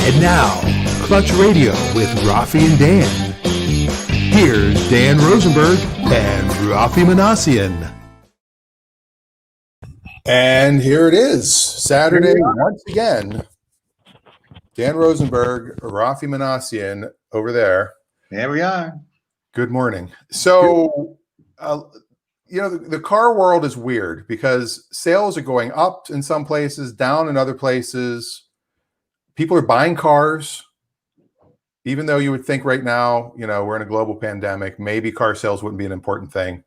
And now, Clutch Radio with Raffi and Dan. Here's Dan Rosenberg and Raffi Minasian. And here it is, Saturday once again. Dan Rosenberg, Raffi Minasian over there. There we are. Good morning. So, the car world is weird because sales are going up in some places, down in other places. People are buying cars, even though you would think right now, we're in a global pandemic, maybe car sales wouldn't be an important thing.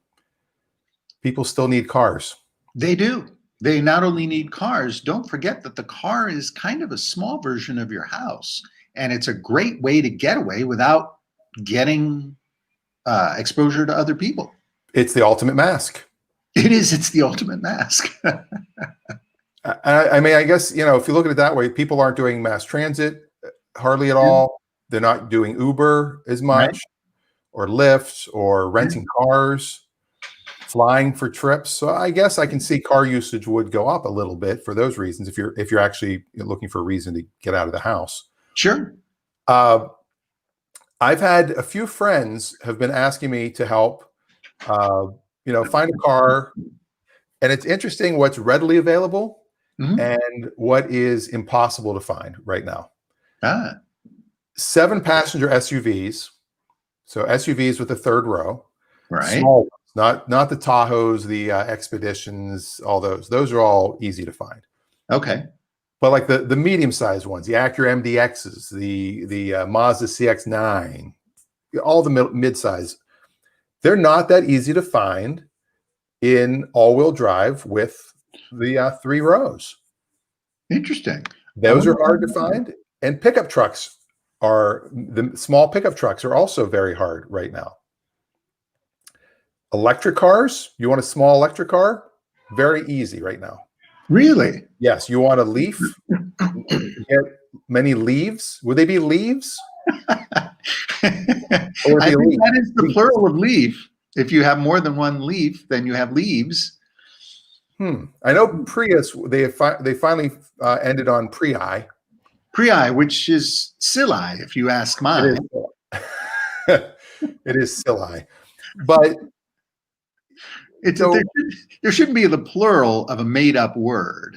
People still need cars. They do. They not only need cars, don't forget that the car is kind of a small version of your house. And it's a great way to get away without getting exposure to other people. It's the ultimate mask. It is. It's the ultimate mask. I guess, if you look at it that way, people aren't doing mass transit hardly at all. They're not doing Uber as much, or Lyft, or renting cars, flying for trips. So I guess I can see car usage would go up a little bit for those reasons if you're actually looking for a reason to get out of the house. Sure. I've had a few friends have been asking me to help, find a car, and it's interesting what's readily available and what is impossible to find right now. 7-passenger SUVs, so SUVs with a third row, right? Small ones, not the Tahoes, the Expeditions, all those. Those are all easy to find. Okay. But like the medium-sized ones, the Acura MDXs, the Mazda CX-9, all the mid-size, they're not that easy to find in all-wheel drive with the 3 rows. Interesting. Those are hard to find. And pickup trucks the small pickup trucks are also very hard right now. Electric cars, you want a small electric car? Very easy right now. Really? Yes. You want a Leaf? Get many leaves? Would they be leaves? I think that is the plural of leaf. If you have more than one leaf, then you have leaves. I know Prius, they finally ended on Prii. Prii, which is silly, if you ask mine. It is silly. But there shouldn't be the plural of a made-up word.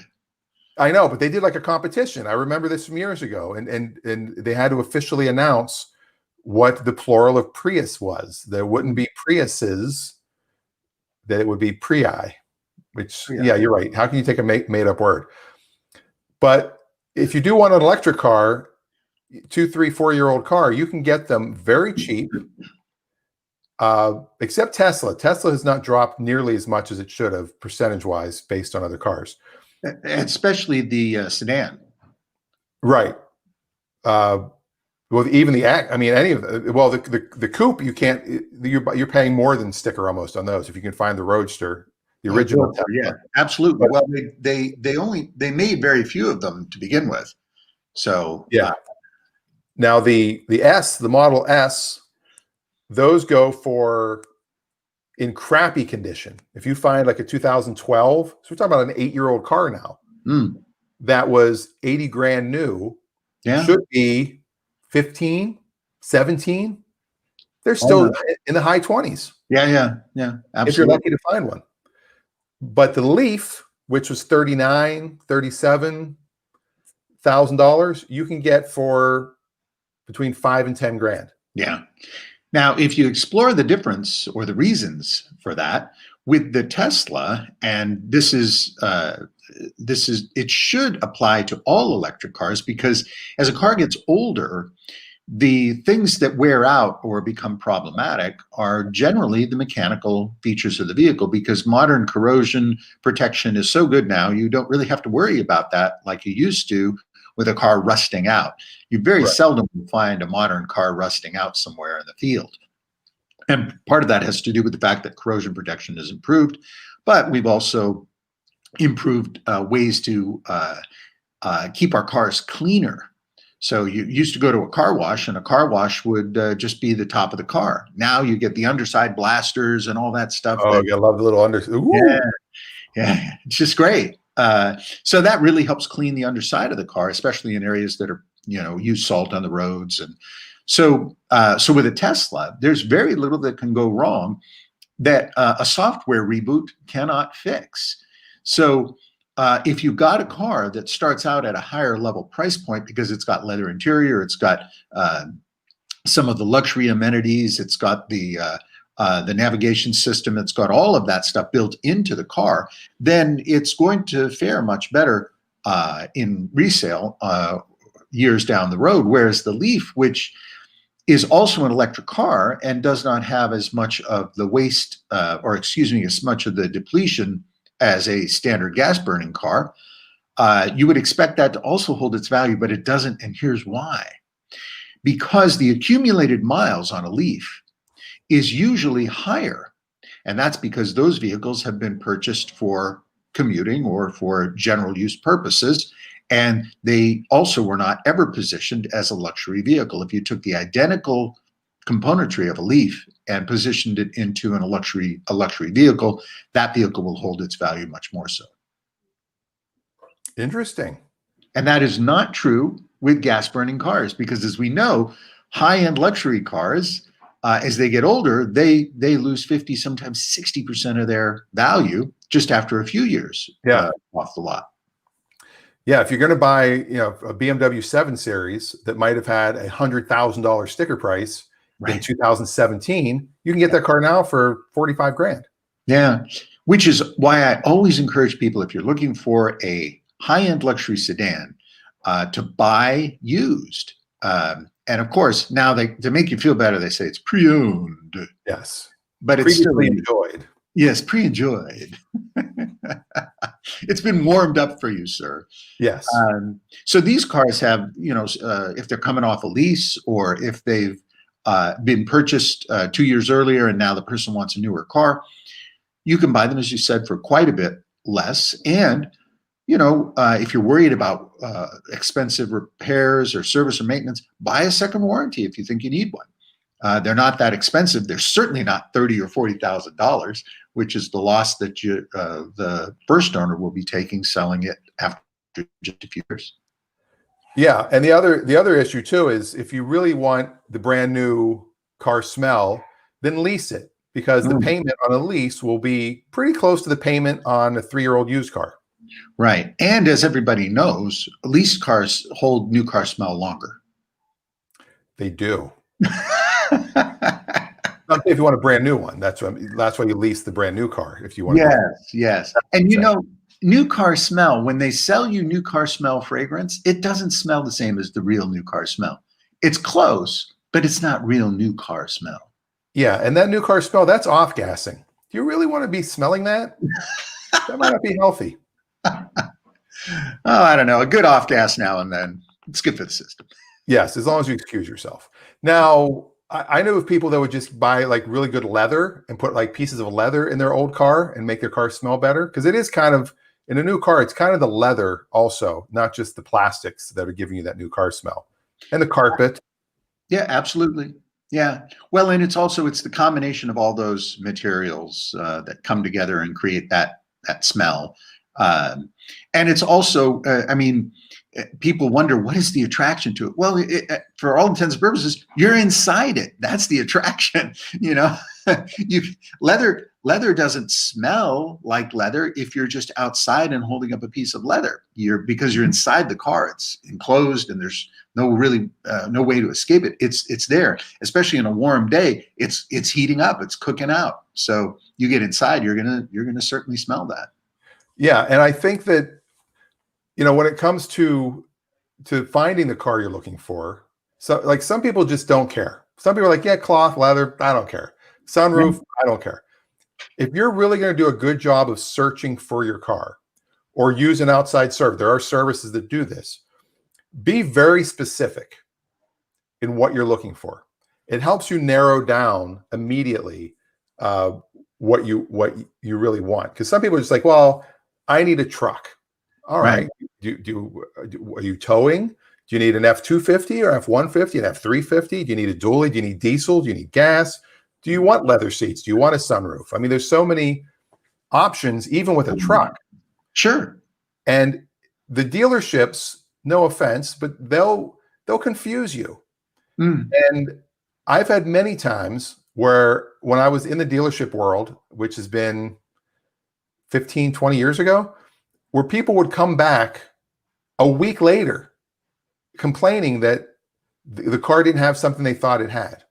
I know, but they did like a competition. I remember this from years ago, and they had to officially announce what the plural of Prius was. There wouldn't be Priuses, that it would be Prii, which, yeah, you're right. How can you take a made-up word? But if you do want an electric car, 2, 3, 4-year-old car, you can get them very cheap. Except Tesla. Tesla has not dropped nearly as much as it should have percentage-wise based on other cars. Especially the sedan. Right. Well, even any of the coupe, you can't, you're paying more than sticker almost on those if you can find the Roadster, the original Tesla. Yeah, absolutely. Well, they made very few of them to begin with. So yeah. Now the Model S, those go for in crappy condition. If you find like a 2012, so we're talking about an 8-year-old car now, that was 80 grand new, should be 15, 17. They're still in the high 20s. Yeah, absolutely. If you're lucky to find one. But the Leaf, which was $37,000, you can get for between 5 and 10 grand. Yeah. Now, if you explore the difference or the reasons for that with the Tesla, and this is it should apply to all electric cars, because as a car gets older, the things that wear out or become problematic are generally the mechanical features of the vehicle, because modern corrosion protection is so good now, you don't really have to worry about that like you used to with a car rusting out. You very seldom find a modern car rusting out somewhere in the field. And part of that has to do with the fact that corrosion protection is improved, but we've also improved ways to keep our cars cleaner. So you used to go to a car wash, and a car wash would just be the top of the car. Now you get the underside blasters and all that stuff. Oh, you love the little underside. Yeah, it's just great. So that really helps clean the underside of the car, especially in areas that are use salt on the roads. And so with a Tesla, there's very little that can go wrong that a software reboot cannot fix. So if you've got a car that starts out at a higher level price point because it's got leather interior, it's got some of the luxury amenities, it's got the navigation system, it's got all of that stuff built into the car, then it's going to fare much better in resale years down the road. Whereas the Leaf, which is also an electric car and does not have as much of the waste, as much of the depletion as a standard gas burning car, you would expect that to also hold its value, but it doesn't. And here's why. Because the accumulated miles on a Leaf is usually higher. And that's because those vehicles have been purchased for commuting or for general use purposes. And they also were not ever positioned as a luxury vehicle. If you took the identical componentry of a Leaf and positioned it into a luxury vehicle, that vehicle will hold its value much more so. Interesting. And that is not true with gas burning cars, because as we know, high-end luxury cars, as they get older, they lose 50, sometimes 60% of their value just after a few years off the lot. Yeah, if you're going to buy, a BMW 7 Series that might have had a $100,000 sticker price in 2017, you can get that car now for 45 grand. Yeah, which is why I always encourage people, if you're looking for a high-end luxury sedan, to buy used. And of course, now to make you feel better, they say it's pre-owned. Yes, but it's still enjoyed. Yes, pre-enjoyed. It's been warmed up for you, sir. Yes. So these cars have, if they're coming off a lease, or if they've been purchased 2 years earlier and now the person wants a newer car, you can buy them, as you said, for quite a bit less. And if you're worried about expensive repairs or service or maintenance, buy a second warranty if you think you need one. They're not that expensive. They're certainly not $30,000 or $40,000, which is the loss that the first owner will be taking selling it after just a few years. Yeah, and the other issue too is if you really want the brand new car smell, then lease it, because the payment on a lease will be pretty close to the payment on a 3-year-old used car. Right. And as everybody knows, leased cars hold new car smell longer. They do. If you want a brand new one, that's why you lease the brand new car. If you want. Yes. And new car smell, when they sell you new car smell fragrance, it doesn't smell the same as the real new car smell. It's close, but it's not real new car smell. Yeah, and that new car smell, that's off gassing. Do you really want to be smelling that? That might not be healthy. I don't know. A good off gas now and then. It's good for the system. Yes, as long as you excuse yourself. Now, I know of people that would just buy like really good leather and put like pieces of leather in their old car and make their car smell better. Because it is kind of, in a new car, it's kind of the leather also, not just the plastics that are giving you that new car smell. And the carpet. Yeah, absolutely. Yeah. Well, and it's the combination of all those materials that come together and create that smell. And it's also, people wonder, what is the attraction to it? Well, for all intents and purposes, you're inside it. That's the attraction. Leather doesn't smell like leather if you're just outside and holding up a piece of leather. Because you're inside the car. It's enclosed and there's no way to escape it. It's there, especially in a warm day. It's heating up. It's cooking out. So you get inside, you're gonna certainly smell that. Yeah, and I think that when it comes to finding the car you're looking for, so like some people just don't care. Some people are like, yeah, cloth, leather, I don't care. Sunroof, I don't care. If you're really going to do a good job of searching for your car or use an outside server, there are services that do this. Be very specific in what you're looking for. It helps you narrow down immediately what you really want. Because some people are just like, well, I need a truck. All right. Are you towing? Do you need an F-250 or F-150, an F-350? Do you need a dually? Do you need diesel? Do you need gas? Do you want leather seats? Do you want a sunroof? I mean, there's so many options, even with a truck. Sure. And the dealerships, no offense, but they'll they'll confuse you. Mm. And I've had many times where when I was in the dealership world, which has been 15, 20 years ago, where people would come back a week later complaining that the car didn't have something they thought it had.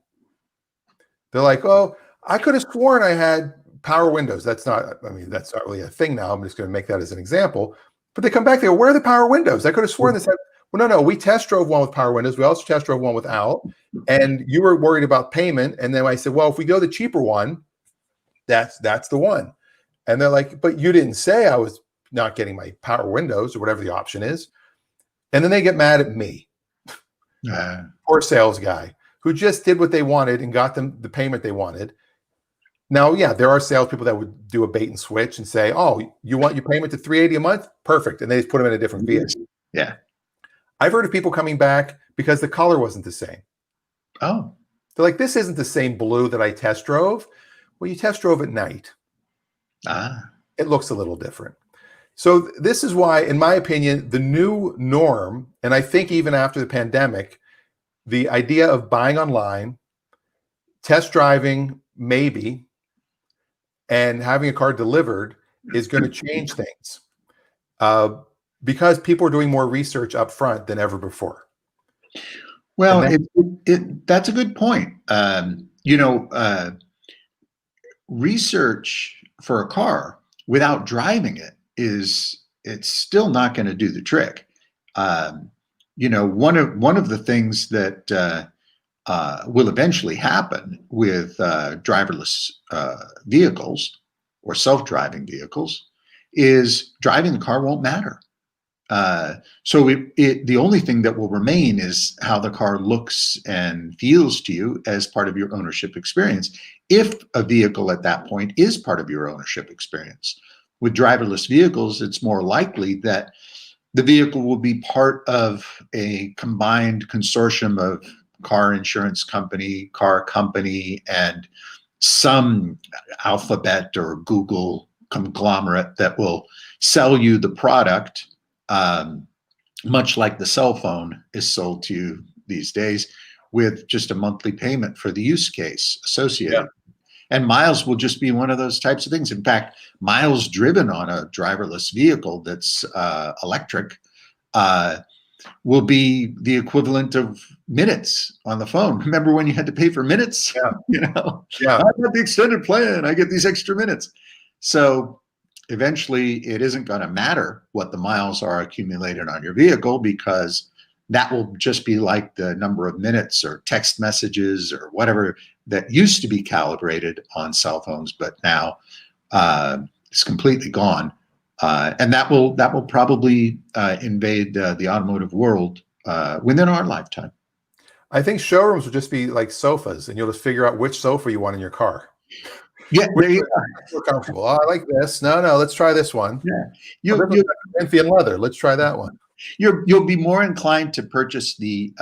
They're like, oh, I could have sworn I had power windows. That's not really a thing now. I'm just going to make that as an example. But they come back, they go, where are the power windows? I could have sworn this had, well, no, we test drove one with power windows. We also test drove one without. And you were worried about payment. And then I said, well, if we go the cheaper one, that's the one. And they're like, but you didn't say I was not getting my power windows or whatever the option is. And then they get mad at me. Poor sales guy who just did what they wanted and got them the payment they wanted. Now, yeah, there are salespeople that would do a bait and switch and say, oh, you want your payment to $380 a month? Perfect. And they just put them in a different vehicle. Yeah. I've heard of people coming back because the color wasn't the same. Oh. They're like, this isn't the same blue that I test drove. Well, you test drove at night. It looks a little different. So this is why, in my opinion, the new norm, and I think even after the pandemic, the idea of buying online, test driving, maybe, and having a car delivered is going to change things because people are doing more research up front than ever before. Well, that's a good point. Research for a car without driving it's still not going to do the trick. One of the things that will eventually happen with driverless vehicles or self-driving vehicles is driving the car won't matter. So the only thing that will remain is how the car looks and feels to you as part of your ownership experience, if a vehicle at that point is part of your ownership experience. With driverless vehicles, it's more likely that the vehicle will be part of a combined consortium of car insurance company, car company, and some Alphabet or Google conglomerate that will sell you the product, much like the cell phone is sold to you these days, with just a monthly payment for the use case associated. Yeah. And miles will just be one of those types of things. In fact, miles driven on a driverless vehicle that's electric will be the equivalent of minutes on the phone. Remember when you had to pay for minutes? Yeah. I got the extended plan. I get these extra minutes. So eventually it isn't going to matter what the miles are accumulated on your vehicle, because that will just be like the number of minutes or text messages or whatever that used to be calibrated on cell phones, but now it's completely gone. And that will probably invade the automotive world within our lifetime. I think showrooms will just be like sofas, and you'll just figure out which sofa you want in your car. Yeah, there you go. More comfortable. Oh, I like this. No, let's try this one. Yeah, Corinthian leather. Let's try that one. You'll be more inclined to purchase the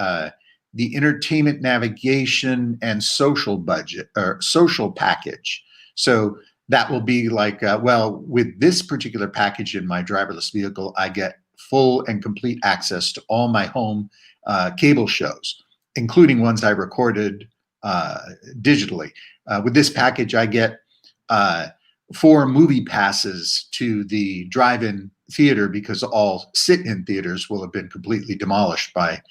entertainment, navigation, and social budget or social package. So that will be like, with this particular package in my driverless vehicle, I get full and complete access to all my home cable shows, including ones I recorded digitally. With this package, I get 4 movie passes to the drive-in theater, because all sit-in theaters will have been completely demolished by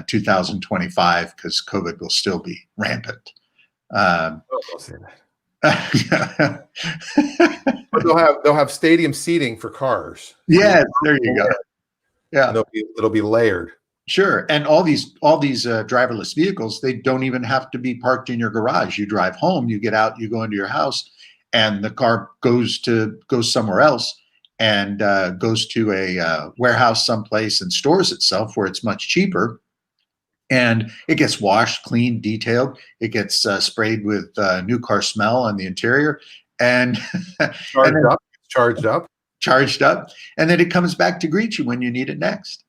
2025, because COVID will still be rampant. Don't say that. But they'll have stadium seating for cars. Yes, there you go. Yeah, and it'll be layered. Sure, and all these driverless vehicles, they don't even have to be parked in your garage. You drive home, you get out, you go into your house, and the car goes somewhere else and goes to a warehouse someplace and stores itself where it's much cheaper. And it gets washed, cleaned, detailed. It gets sprayed with new car smell on the interior, and charged up, and then it comes back to greet you when you need it next.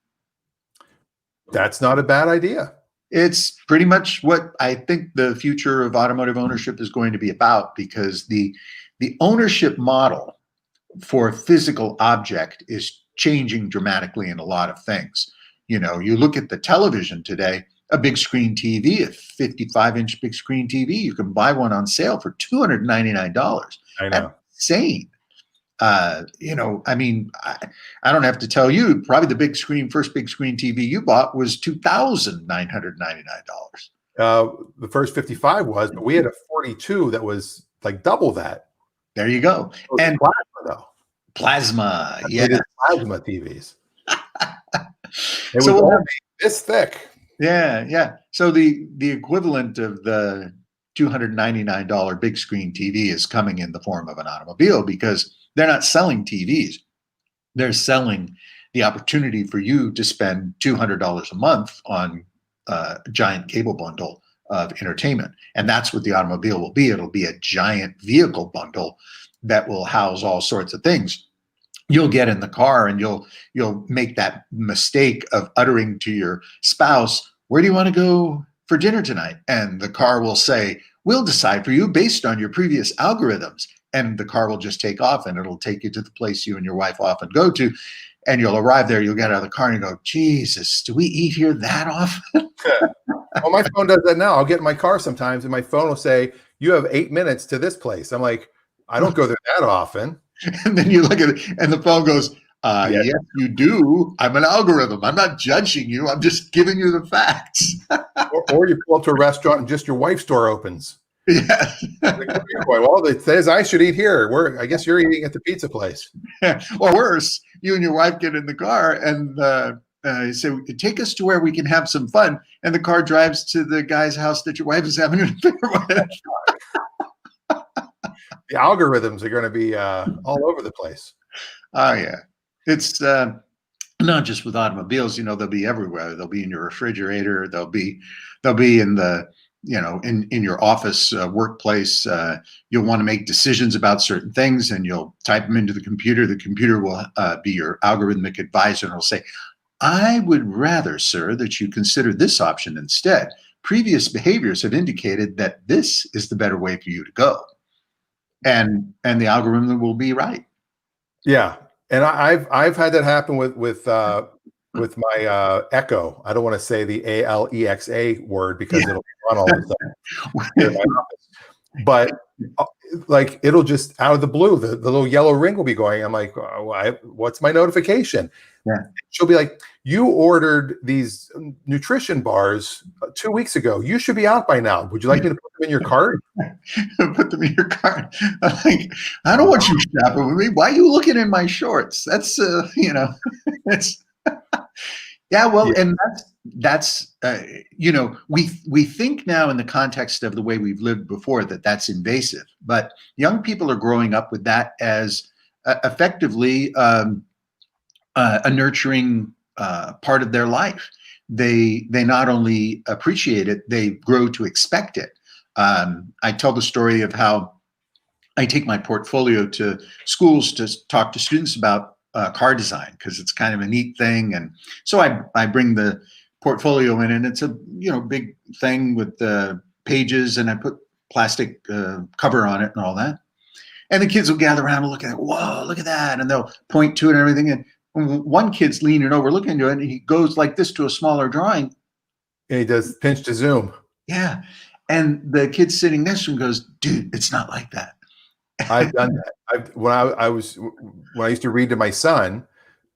That's not a bad idea. It's pretty much what I think the future of automotive ownership is going to be about, because the ownership model for a physical object is changing dramatically in a lot of things. You know, you look at the television today, a big screen TV, a 55-inch big screen TV, you can buy one on sale for $299. I That's know. insane. You know, I mean, I don't have to tell you, probably the first big screen TV you bought was $2,999. The first 55 was, but we had a 42 that was like double that. There you go. And plasma, though. Plasma, It is plasma TVs. It was So only this thick. yeah. So the equivalent of the $299 big screen TV is coming in the form of an automobile, because they're not selling TVs. They're selling the opportunity for you to spend $200 a month on a giant cable bundle of entertainment. And that's what the automobile will be. It'll be a giant vehicle bundle that will house all sorts of things. You'll get in the car and you'll make that mistake of uttering to your spouse, "Where do you want to go for dinner tonight?" And the car will say, "We'll decide for you based on your previous algorithms." And the car will just take off, and it'll take you to the place you and your wife often go to. And you'll arrive there, you'll get out of the car and you go, "Jesus, do we eat here that often?" Well, my phone does that now. I'll get in my car sometimes and my phone will say, "You have 8 minutes to this place." I'm like, I don't go there that often. And then you look at it and the phone goes, yes, you do. I'm an algorithm. I'm not judging you. I'm just giving you the facts. or you pull up to a restaurant and just your wife's door opens. Yeah. Well, it says I should eat here. I guess you're eating at the pizza place. Or worse, you and your wife get in the car and say, "Take us to where we can have some fun." And the car drives to the guy's house that your wife is having an affair with. The algorithms are going to be all over the place. Oh, yeah. It's not just with automobiles, you know, they'll be everywhere. They'll be in your refrigerator. They'll be in the, you know, in your office, workplace. You'll want to make decisions about certain things and you'll type them into the computer. The computer will be your algorithmic advisor and it'll say, "I would rather, sir, that you consider this option instead. Previous behaviors have indicated that this is the better way for you to go." And the algorithm will be right. Yeah. And I've had that happen with my Echo. I don't want to say the Alexa word because it'll run all the time. But like it'll just out of the blue, the little yellow ring will be going. I'm like, what's my notification? Yeah. She'll be like, "You ordered these nutrition bars 2 weeks ago. You should be out by now. Would you like me to put them in your cart?" Put them in your cart. I'm like, I don't want you shopping with me. Why are you looking in my shorts? That's you know, it's yeah. Well, yeah. And that's you know, we think now in the context of the way we've lived before that's invasive, but young people are growing up with that as effectively a nurturing part of their life. They not only appreciate it, they grow to expect it. I tell the story of how I take my portfolio to schools to talk to students about car design, because it's kind of a neat thing. And so I bring the portfolio in, and it's a big thing with the pages, and I put plastic cover on it and all that. And the kids will gather around and look at it. "Whoa, look at that!" And they'll point to it and everything. And one kid's leaning over, looking into it, and he goes like this to a smaller drawing. And he does pinch to zoom. Yeah. And the kid sitting next to him goes, "Dude, it's not like that." I've done that. When I used to read to my son,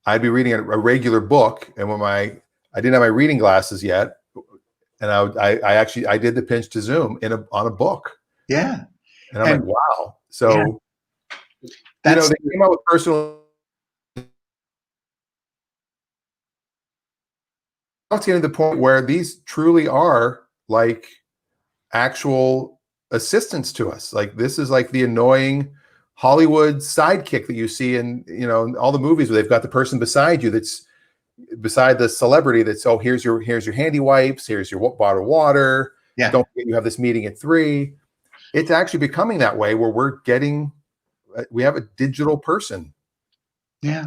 I'd be reading a regular book, and when I didn't have my reading glasses yet, and I did the pinch to zoom on a book. Yeah. And I'm like, wow. So they came out with personal. It's getting to the point where these truly are like actual assistants to us. Like this is like the annoying Hollywood sidekick that you see in all the movies where they've got the person beside you that's beside the celebrity that's, "Oh, here's your handy wipes, here's your bottle of water. Yeah. Don't forget you have this meeting at 3. It's actually becoming that way where we have a digital person. Yeah.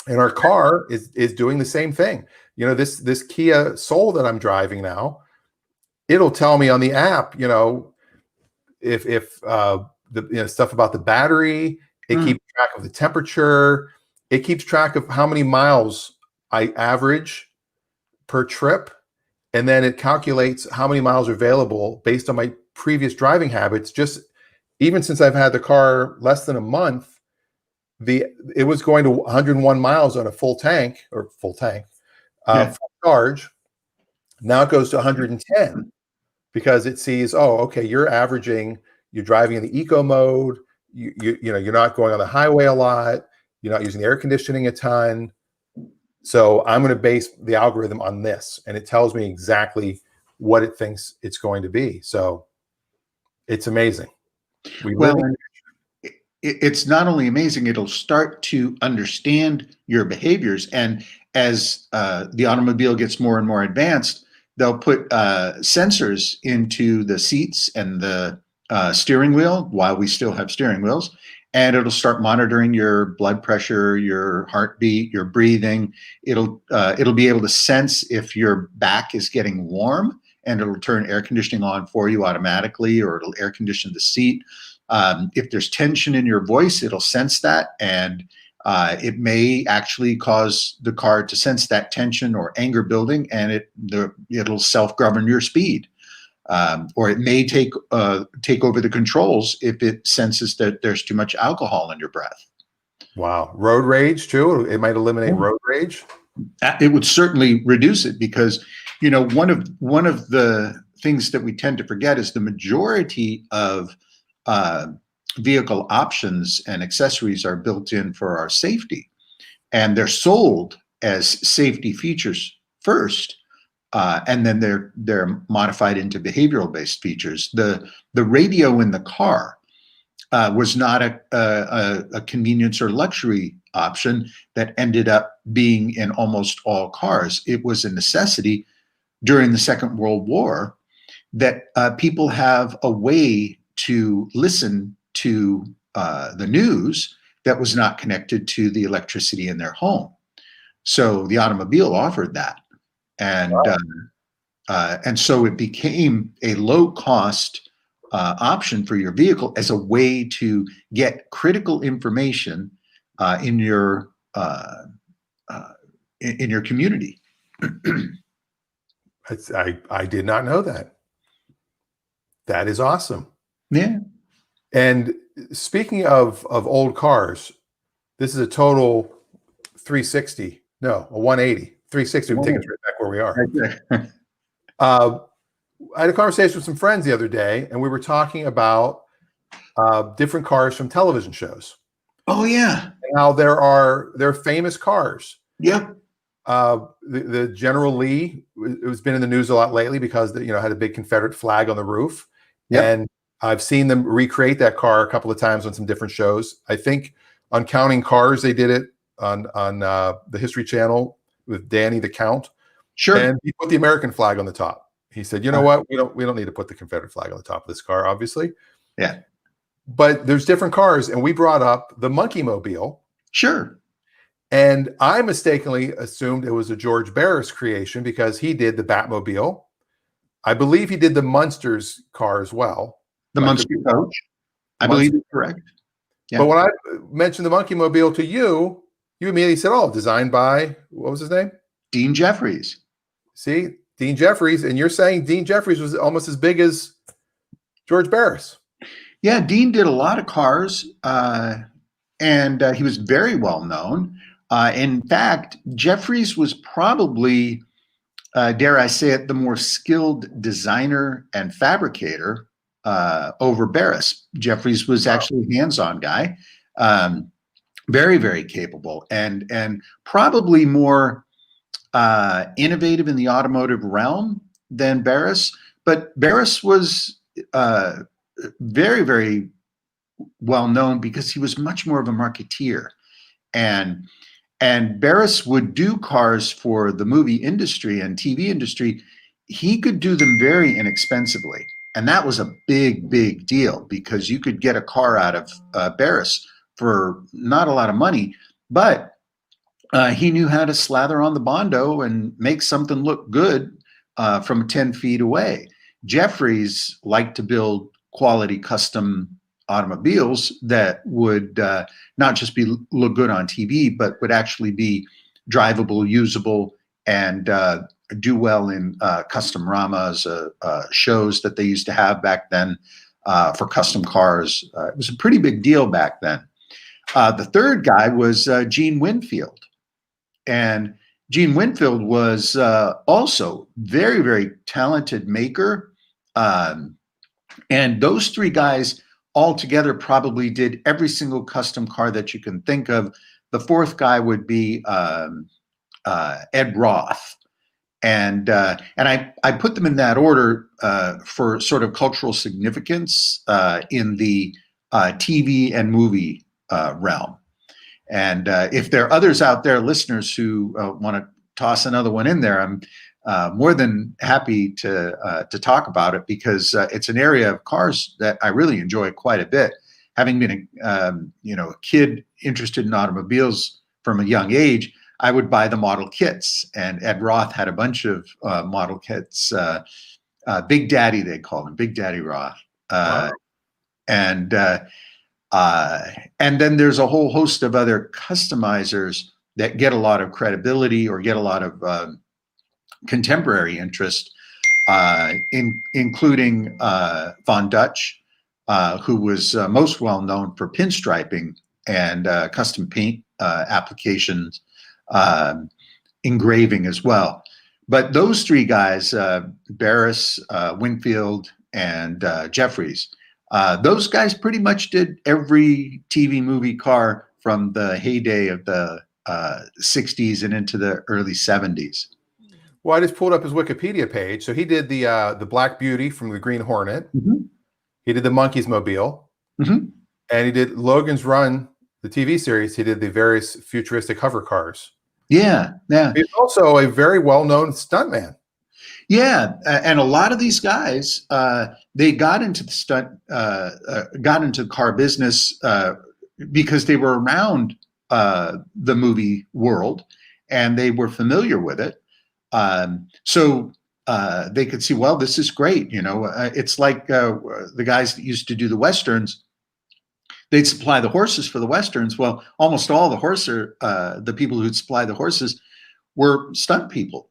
And our car is doing the same thing. This Kia Soul that I'm driving now, it'll tell me on the app, if the stuff about the battery, it keeps track of the temperature, it keeps track of how many miles I average per trip, and then it calculates how many miles are available based on my previous driving habits. Just even since I've had the car less than a month, it was going to 101 miles on a full tank, full charge. Now it goes to 110 because it sees, oh, okay, you're driving in the eco mode. You're not going on the highway a lot. You're not using the air conditioning a ton. So I'm going to base the algorithm on this, and it tells me exactly what it thinks it's going to be. So it's amazing. It's not only amazing, it'll start to understand your behaviors. And as the automobile gets more and more advanced, they'll put sensors into the seats and the steering wheel while we still have steering wheels. And it'll start monitoring your blood pressure, your heartbeat, your breathing. It'll be able to sense if your back is getting warm, and it'll turn air conditioning on for you automatically, or it'll air condition the seat. If there's tension in your voice, it'll sense that, and it may actually cause the car to sense that tension or anger building, and it'll self-govern your speed. Or it may take over the controls if it senses that there's too much alcohol in your breath. Wow. Road rage too? It might eliminate road rage? It would certainly reduce it, because one of the things that we tend to forget is the majority of vehicle options and accessories are built in for our safety, and they're sold as safety features first. And then they're modified into behavioral based features. The radio in the car was not a convenience or luxury option that ended up being in almost all cars. It was a necessity during the Second World War that people have a way to listen to the news that was not connected to the electricity in their home. So the automobile offered that. And so it became a low-cost option for your vehicle as a way to get critical information in your community. I did not know that. That is awesome. Yeah. And speaking of old cars, this is a total 360. No, a 180. 360 would take us right back where we are. I had a conversation with some friends the other day, and we were talking about different cars from television shows. Oh yeah. And how there are famous cars. Yep. The General Lee, it has been in the news a lot lately because had a big Confederate flag on the roof. Yep. And I've seen them recreate that car a couple of times on some different shows. I think on Counting Cars, they did it on the History Channel with Danny the Count. Sure. And he put the American flag on the top. He said, "You know what? We don't need to put the Confederate flag on the top of this car, obviously." Yeah. But there's different cars, and we brought up the Monkey Mobile. Sure. And I mistakenly assumed it was a George Barris creation because he did the Batmobile. I believe he did the Munsters car as well. The Munster coach. I believe it's correct. Yeah. But when I mentioned the Monkey Mobile to you, you immediately said, "Oh, designed by," what was his name? Dean Jeffries. See, Dean Jeffries. And you're saying Dean Jeffries was almost as big as George Barris. Yeah, Dean did a lot of cars, and he was very well known. In fact, Jeffries was probably, dare I say it, the more skilled designer and fabricator over Barris. Jeffries was actually a hands-on guy, very, very capable, and probably more innovative in the automotive realm than Barris. But Barris was very, very well known because he was much more of a marketeer, and Barris would do cars for the movie industry and TV industry. He could do them very inexpensively, and that was a big, big deal because you could get a car out of Barris for not a lot of money, but he knew how to slather on the Bondo and make something look good from 10 feet away. Jeffries liked to build quality custom automobiles that would not just look good on TV, but would actually be drivable, usable, and do well in custom ramas, shows that they used to have back then for custom cars. It was a pretty big deal back then. The third guy was Gene Winfield. And Gene Winfield was also very, very talented maker. And those three guys all together probably did every single custom car that you can think of. The fourth guy would be Ed Roth. And I put them in that order for sort of cultural significance in the TV and movie realm. And if there are others out there, listeners who want to toss another one in there, I'm more than happy to talk about it, because it's an area of cars that I really enjoy quite a bit. Having been a kid interested in automobiles from a young age, I would buy the model kits, and Ed Roth had a bunch of model kits. Big Daddy, they call him, Big Daddy Roth. Wow. And then there's a whole host of other customizers that get a lot of credibility or get a lot of contemporary interest, including Von Dutch, who was most well known for pinstriping and custom paint applications, engraving as well. But those three guys, Barris, Winfield, and Jeffries, those guys pretty much did every TV movie car from the heyday of the 60s and into the early 70s. Well, I just pulled up his Wikipedia page. So he did the Black Beauty from the Green Hornet. Mm-hmm. He did the Monkeys Mobile. Mm-hmm. And he did Logan's Run, the TV series. He did the various futuristic hover cars. Yeah, yeah. He's also a very well-known stuntman. Yeah, and a lot of these guys, they got into the car business because they were around the movie world and they were familiar with it. So they could see, well, this is great. It's like the guys that used to do the Westerns. They'd supply the horses for the Westerns. Well, almost all the people who'd supply the horses were stunt people.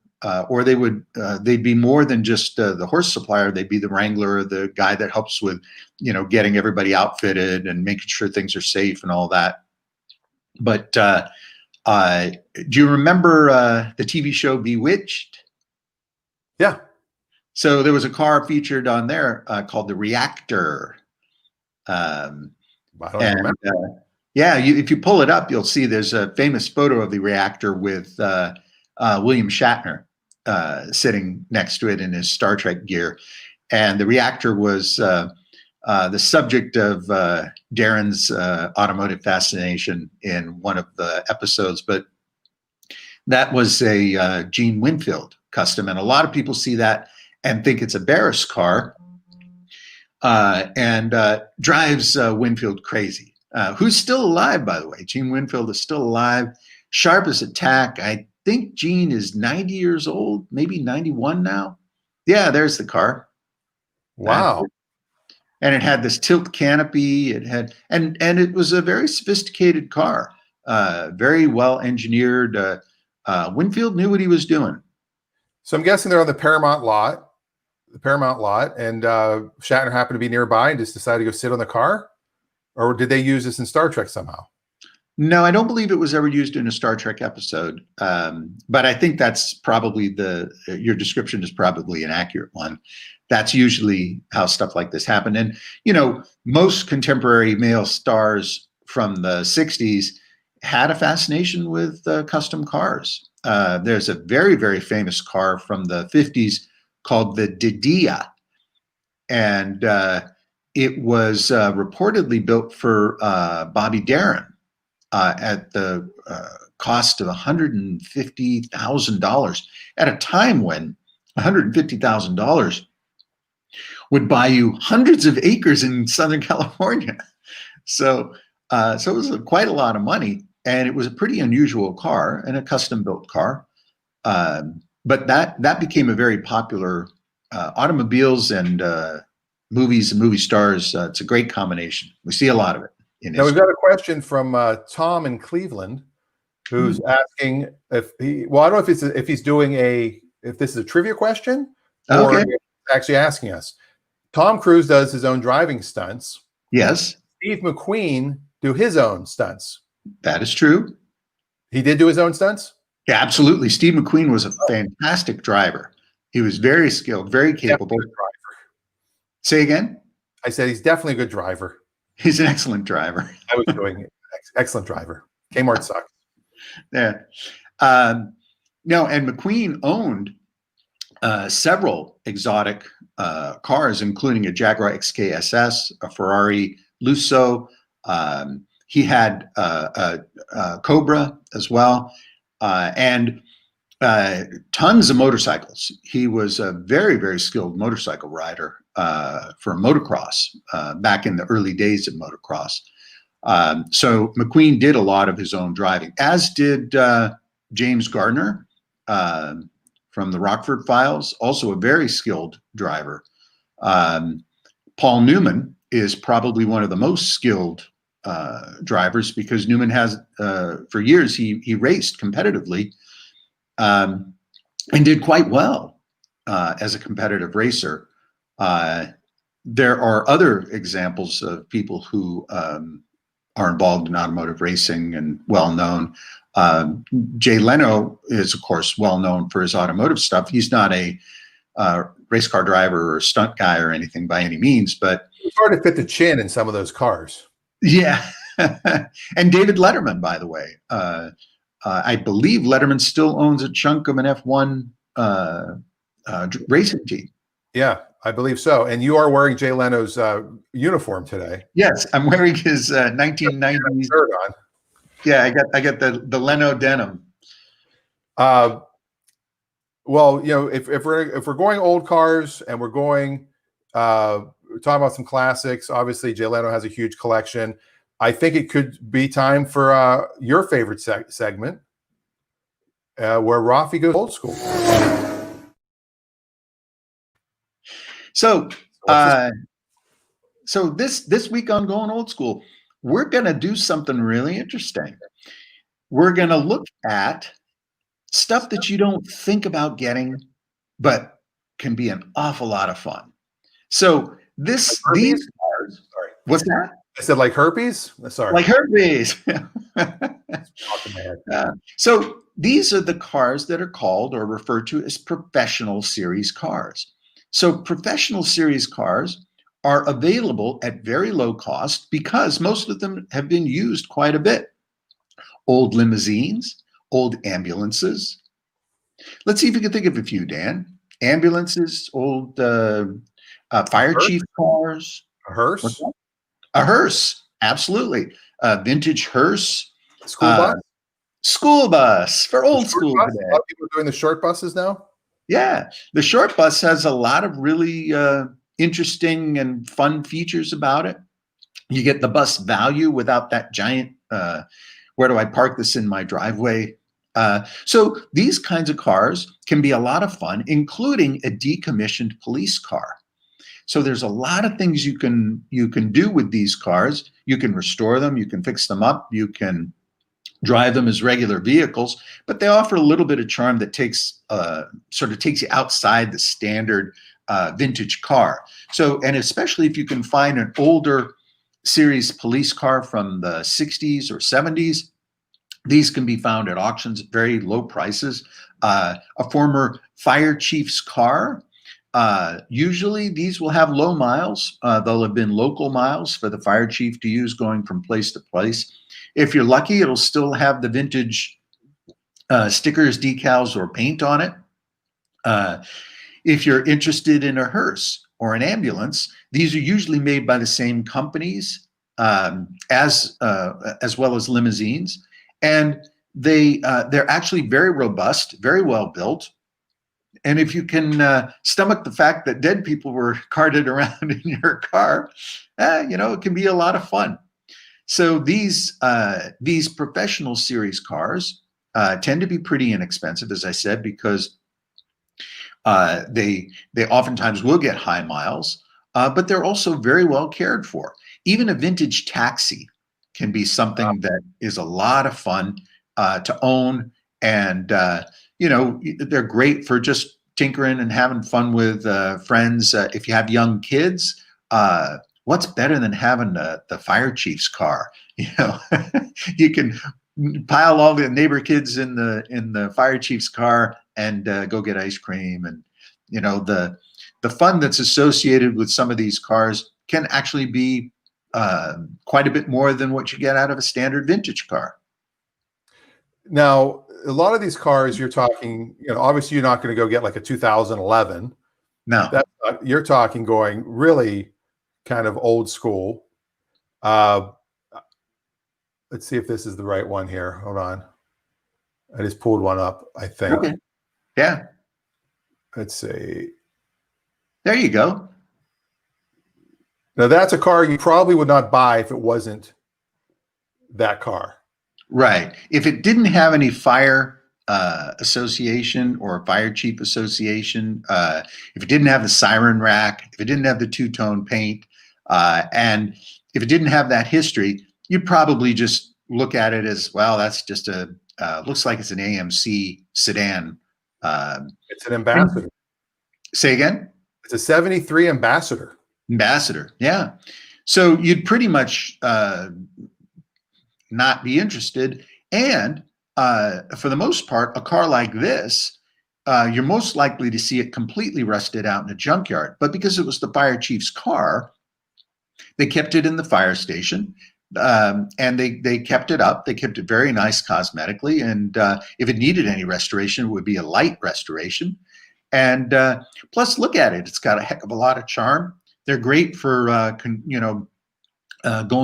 Or they'd be more than just the horse supplier. They'd be the wrangler, the guy that helps with, getting everybody outfitted and making sure things are safe and all that. But do you remember the TV show Bewitched? Yeah. So there was a car featured on there called the Reactor. I don't remember. Yeah, if you pull it up, you'll see there's a famous photo of the Reactor with William Shatner sitting next to it in his Star Trek gear. And the Reactor was the subject of Darren's automotive fascination in one of the episodes. But that was a Gene Winfield custom. And a lot of people see that and think it's a Barris car and drives Winfield crazy, who's still alive, by the way. Gene Winfield is still alive, sharp as a tack. I think Gene is 90 years old, maybe 91 now. Yeah, there's the car. Wow. And it had this tilt canopy. It had, and it was a very sophisticated car, very well engineered. Winfield knew what he was doing. So I'm guessing they're on the Paramount lot, and Shatner happened to be nearby and just decided to go sit on the car? Or did they use this in Star Trek somehow? No, I don't believe it was ever used in a Star Trek episode. But I think that's probably your description is probably an accurate one. That's usually how stuff like this happened. And, most contemporary male stars from the 60s had a fascination with custom cars. There's a very, very famous car from the 50s called the Didia. And it was reportedly built for Bobby Darin at the cost of $150,000 at a time when $150,000 would buy you hundreds of acres in Southern California. So it was quite a lot of money, and it was a pretty unusual car and a custom built car. But that became a very popular automobiles and movies and movie stars. It's a great combination. We see a lot of it. Now we've got a question from Tom in Cleveland, who's asking if I don't know if he's doing a if this is a trivia question or Okay. if it's actually asking us. Tom Cruise does his own driving stunts. Yes, Steve McQueen do his own stunts. that is true. He did do his own stunts? Yeah, absolutely. Steve McQueen was a fantastic driver. He was very skilled, very capable. Say again? I said he's definitely a good driver. He's an excellent driver. I was doing it. Excellent driver. Kmart sucks. Yeah. No, and McQueen owned several exotic cars, including a Jaguar XKSS, a Ferrari Lusso. He had a Cobra as well, and tons of motorcycles. He was a very, very skilled motorcycle rider for motocross back in the early days of motocross. So McQueen did a lot of his own driving, as did James Gardner from the Rockford Files, also a very skilled driver. Paul Newman is probably one of the most skilled drivers, because Newman has, for years, he raced competitively and did quite well as a competitive racer. There are other examples of people who are involved in automotive racing and well-known. Jay Leno is, of course, well-known for his automotive stuff. He's not a race car driver or stunt guy or anything by any means, but It's hard to fit the chin in some of those cars. yeah. And David Letterman, by the way, I believe Letterman still owns a chunk of an F1 racing team. Yeah, I believe so. And you are wearing Jay Leno's uniform today. Yes, I'm wearing his 1990s shirt on. Yeah, I got the Leno denim. Well, you know, if we're going old cars and we're going we're talking about some classics, obviously Jay Leno has a huge collection. I think it could be time for your favorite segment, where Raffi goes old school. So, so this week on Going Old School, we're going to do something really interesting. We're going to look at stuff that you don't think about getting, but can be an awful lot of fun. So these cars, sorry, what's that? I said like herpes? Sorry. Like herpes. So these are the cars that are called or referred to as professional series cars. So professional series cars are available at very low cost because most of them have been used quite a bit. Old limousines, old ambulances. Let's see if you can think of a few, Dan. Ambulances, old fire chief cars. A hearse? A hearse, absolutely. Vintage hearse. School bus? School bus for old school bus? today. A lot of people are doing the short buses now? Yeah, the short bus has a lot of really interesting and fun features about it. You get the bus value without that giant, where do I park this in my driveway? So these kinds of cars can be a lot of fun, including a decommissioned police car. So there's a lot of things you can do with these cars. You can restore them, you can fix them up, you can drive them as regular vehicles, but they offer a little bit of charm that takes you outside the standard vintage car. So, and especially if you can find an older series police car from the 60s or 70s, these can be found at auctions at very low prices. A former fire chief's car, usually these will have low miles. They'll have been local miles for the fire chief to use going from place to place. If you're lucky, it'll still have the vintage stickers, decals, or paint on it. If you're interested in a hearse or an ambulance, these are usually made by the same companies as well as limousines, and they're actually very robust, very well built. And if you can stomach the fact that dead people were carted around in your car, it can be a lot of fun. So these professional series cars tend to be pretty inexpensive, as I said, because they oftentimes will get high miles, but they're also very well cared for. Even a vintage taxi can be something that is a lot of fun to own, and they're great for just tinkering and having fun with friends. If you have young kids, what's better than having the fire chief's car? You can pile all the neighbor kids in the fire chief's car and go get ice cream. And the fun that's associated with some of these cars can actually be quite a bit more than what you get out of a standard vintage car. Now, a lot of these cars you're talking, obviously you're not going to go get like a 2011. No, you're talking going really kind of old school. Let's see if this is the right one here. Hold on. I just pulled one up, I think. Okay. Yeah. Let's see. There you go. Now, that's a car you probably would not buy if it wasn't that car. Right. If it didn't have any fire association or fire chief association, if it didn't have the siren rack, if it didn't have the two-tone paint, and if it didn't have that history, you'd probably just look at it as, well, that's just looks like it's an AMC sedan. It's an Ambassador. Say again? It's a 73 Ambassador. Ambassador, yeah. So you'd pretty much not be interested. And for the most part, a car like this, you're most likely to see it completely rusted out in a junkyard. But because it was the fire chief's car, they kept it in the fire station, and they kept it up. They kept it very nice cosmetically. And if it needed any restoration, it would be a light restoration. And plus, look at it. It's got a heck of a lot of charm. They're great for, going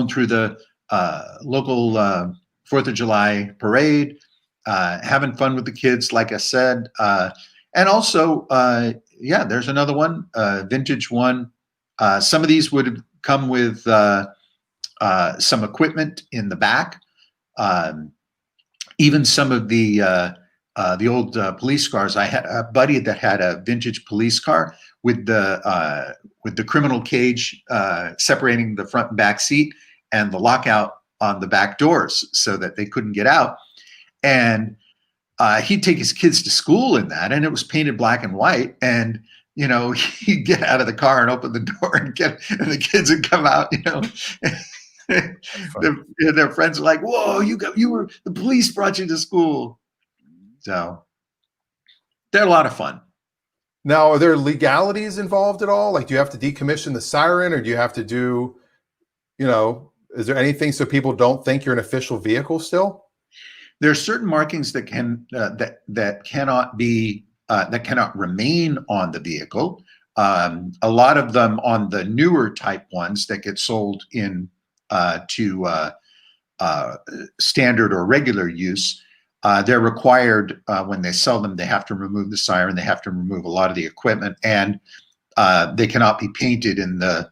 through the local 4th of July parade, having fun with the kids, like I said. And also, there's another one, vintage one. Some of these would have come with some equipment in the back. Even some of the old police cars. I had a buddy that had a vintage police car with the criminal cage separating the front and back seat and the lockout on the back doors so that they couldn't get out. And he'd take his kids to school in that, and it was painted black and white. And he'd get out of the car and open the door and the kids would come out. Their friends were like, "Whoa, the police brought you to school." So they're a lot of fun. Now, are there legalities involved at all? Like, do you have to decommission the siren, or do you have to do, is there anything so people don't think you're an official vehicle still? There are certain markings that that cannot remain on the vehicle. A lot of them on the newer type ones that get sold in to standard or regular use. They're required when they sell them. They have to remove the siren. They have to remove a lot of the equipment, and they cannot be painted in the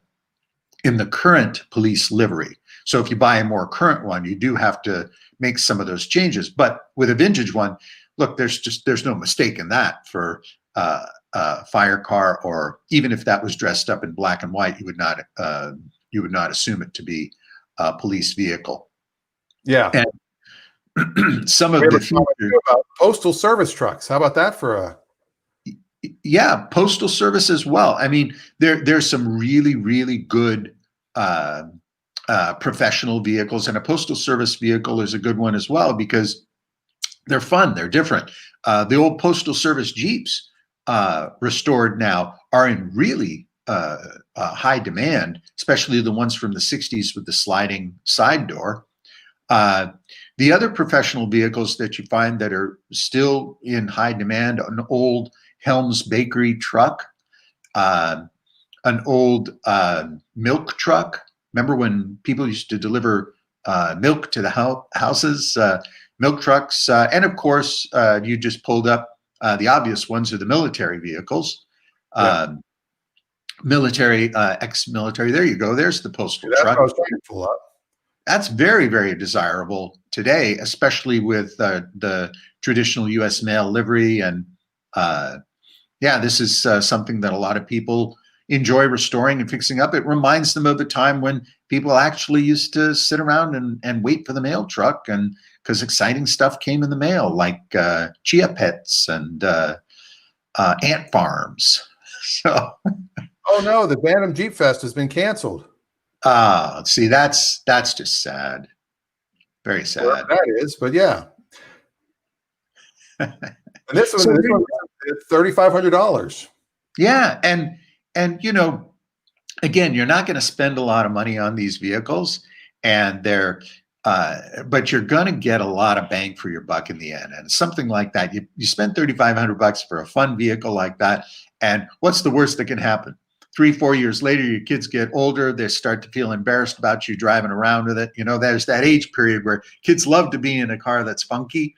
current police livery. So if you buy a more current one, you do have to make some of those changes. But with a vintage one, look, there's no mistake in that for a fire car, or even if that was dressed up in black and white, you would not assume it to be a police vehicle. Yeah. And some of the future about postal service trucks. How about that for a? Yeah, postal service as well. I mean, there's some really, really good professional vehicles, and a postal service vehicle is a good one as well because they're fun. They're different. The old postal service Jeeps, restored now, are in really high demand, especially the ones from the 60s with the sliding side door. The other professional vehicles that you find that are still in high demand, an old Helms Bakery truck, an old milk truck. Remember when people used to deliver milk to the houses, milk trucks, and of course, you just pulled up the obvious ones are the military vehicles. Yeah. Military, ex-military. There you go. There's the postal That's truck. what I was trying to pull up. That's very, very desirable today, especially with the traditional U.S. mail livery. And this is something that a lot of people enjoy restoring and fixing up. It reminds them of the time when people actually used to sit around and wait for the mail truck and because exciting stuff came in the mail, like chia pets and ant farms. So, Oh no, the Bantam Jeep Fest has been canceled. see, that's just sad. Very Wherever sad. that is, but yeah. And this one, So $3,500. yeah, and again, you're not going to spend a lot of money on these vehicles, and but you're going to get a lot of bang for your buck in the end. And something like that, you spend $3,500 for a fun vehicle like that, and what's the worst that can happen? 3-4 years later, your kids get older, they start to feel embarrassed about you driving around with it. There's that age period where kids love to be in a car that's funky,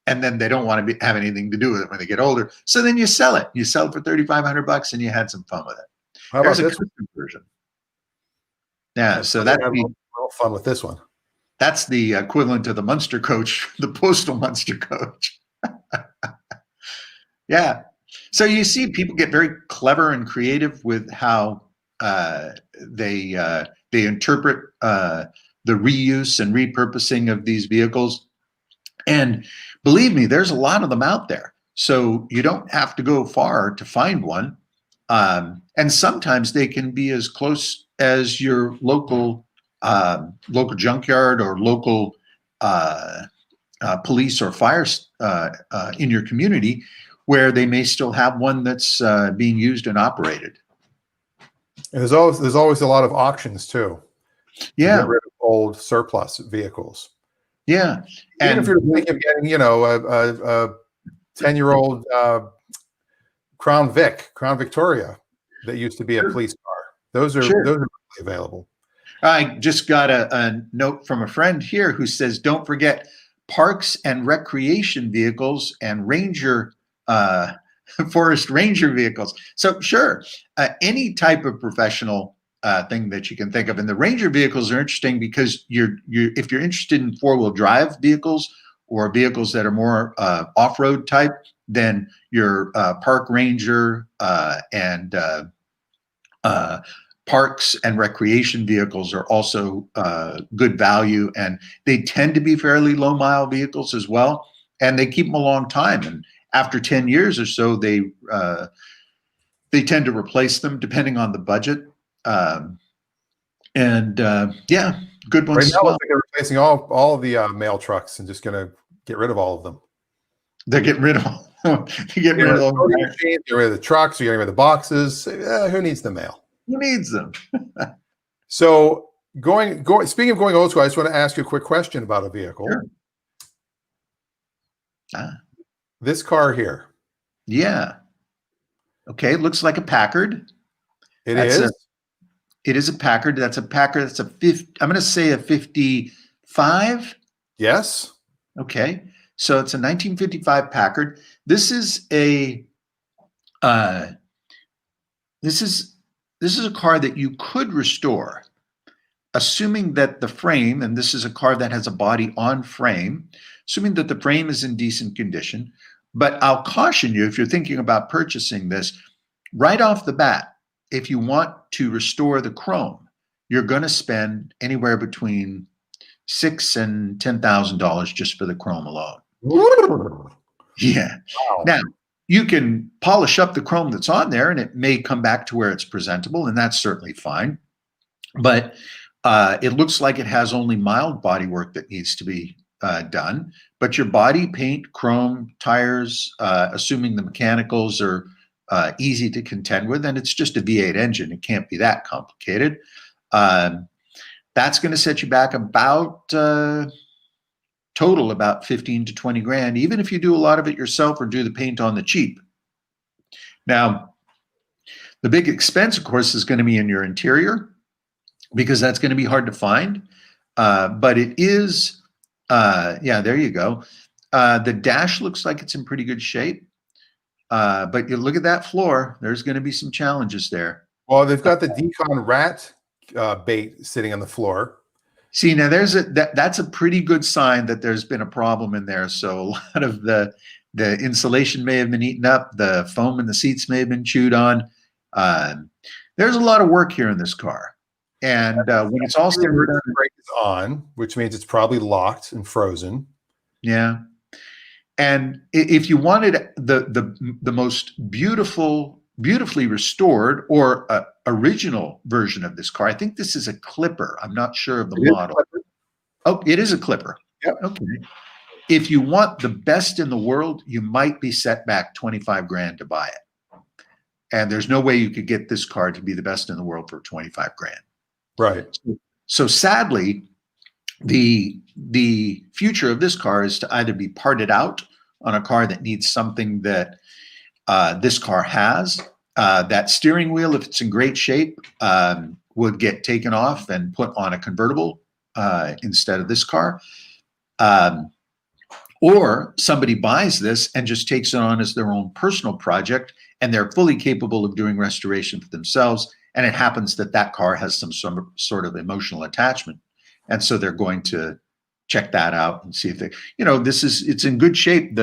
and then they don't want to have anything to do with it when they get older. So then you sell it. You sell it for $3,500, and you had some fun with it. How There's about a this custom version. Yeah, so that's a little fun with this one. That's the equivalent to the Munster coach, the postal Munster coach. Yeah. So you see people get very clever and creative with how they interpret the reuse and repurposing of these vehicles. And believe me, there's a lot of them out there. So you don't have to go far to find one. And sometimes they can be as close as your local junkyard or local police or fire in your community, where they may still have one that's being used and operated. And there's always a lot of auctions too. Yeah, to get rid of old surplus vehicles. Yeah, Even if you're thinking of getting, a 10-year-old Crown Victoria that used to be a police car. Those are really available. I just got a note from a friend here who says, don't forget parks and recreation vehicles and forest ranger vehicles. So sure, any type of professional thing that you can think of. And the ranger vehicles are interesting because if you're interested in 4-wheel drive vehicles or vehicles that are more off-road type, then your park ranger and parks and recreation vehicles are also good value, and they tend to be fairly low mile vehicles as well, and they keep them a long time. And after 10 years or so, they tend to replace them depending on the budget. Yeah, good ones. Right now, as well. they're replacing all the mail trucks and just going to get rid of all of them. They're getting rid of all. Get rid of the trucks. You're getting rid of the boxes. Who needs the mail? Who needs them? So speaking of going old school, I just want to ask you a quick question about a vehicle. Sure. This car here. Yeah. Okay. It looks like a Packard. It is a Packard. That's a Packard. That's I'm going to say a 55. Yes. Okay. So it's a 1955 Packard. This is a car that you could restore, assuming that the frame, and this is a car that has a body on frame, assuming that the frame is in decent condition. But I'll caution you, if you're thinking about purchasing this, right off the bat, if you want to restore the chrome, you're going to spend anywhere between $6,000 and $10,000 just for the chrome alone. Yeah. Wow. Now, you can polish up the chrome that's on there and it may come back to where it's presentable, and that's certainly fine. But it looks like it has only mild body work that needs to be done. But your body, paint, chrome, tires, assuming the mechanicals are easy to contend with, and it's just a V8 engine. It can't be that complicated. That's going to set you back about total about 15 to 20 grand, even if you do a lot of it yourself or do the paint on the cheap. Now, the big expense, of course, is going to be in your interior, because that's going to be hard to find. But it is, there you go. The dash looks like it's in pretty good shape. But you look at that floor, there's going to be some challenges there. Well, they've got the Decon rat bait sitting on the floor. See, now that's a pretty good sign that there's been a problem in there. So a lot of the insulation may have been eaten up. The foam in the seats may have been chewed on. There's a lot of work here in this car. And when it's all said and done, brake is on, which means it's probably locked and frozen. Yeah. And if you wanted the most beautifully restored or original version of this car, I think this is a Clipper. I'm not sure of the model. Oh, it is a Clipper. Yep. Okay. If you want the best in the world, you might be set back 25 grand to buy it. And there's no way you could get this car to be the best in the world for 25 grand. Right. So sadly, the future of this car is to either be parted out on a car that needs something that this car has. That steering wheel, if it's in great shape, would get taken off and put on a convertible instead of this car. Or somebody buys this and just takes it on as their own personal project, and they're fully capable of doing restoration for themselves. And it happens that that car has some sort of emotional attachment. And so they're going to check that out and see if they, it's in good shape.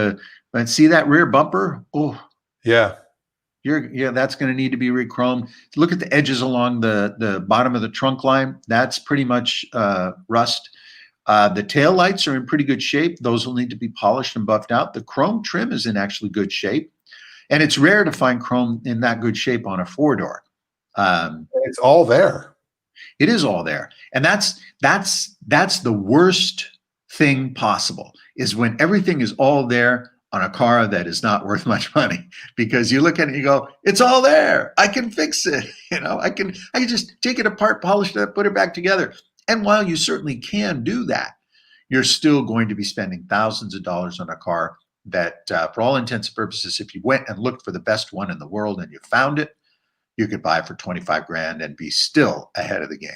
See that rear bumper? Oh, yeah. That's going to need to be re-chromed. Look at the edges along the bottom of the trunk line. That's pretty much rust. The tail lights are in pretty good shape. Those will need to be polished and buffed out. The chrome trim is in actually good shape. And it's rare to find chrome in that good shape on a four-door. It's all there. It is all there. And that's the worst thing possible, is when everything is all there on a car that is not worth much money, because you look at it and you go, it's all there. I can fix it. I can just take it apart, polish it, put it back together. And while you certainly can do that, you're still going to be spending thousands of dollars on a car that, for all intents and purposes, if you went and looked for the best one in the world and you found it, you could buy it for 25 grand and be still ahead of the game.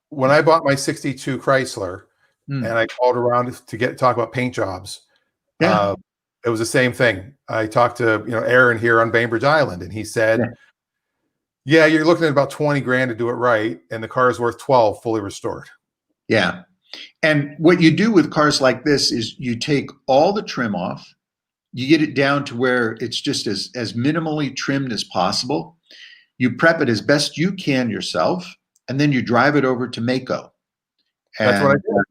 When I bought my 62 Chrysler and I called around to talk about paint jobs, it was the same thing. I talked to Aaron here on Bainbridge Island, and he said, yeah, you're looking at about 20 grand to do it right, and the car is worth 12 fully restored. Yeah. And what you do with cars like this is you take all the trim off, you get it down to where it's just as minimally trimmed as possible. You prep it as best you can yourself, and then you drive it over to Mako. That's what I did.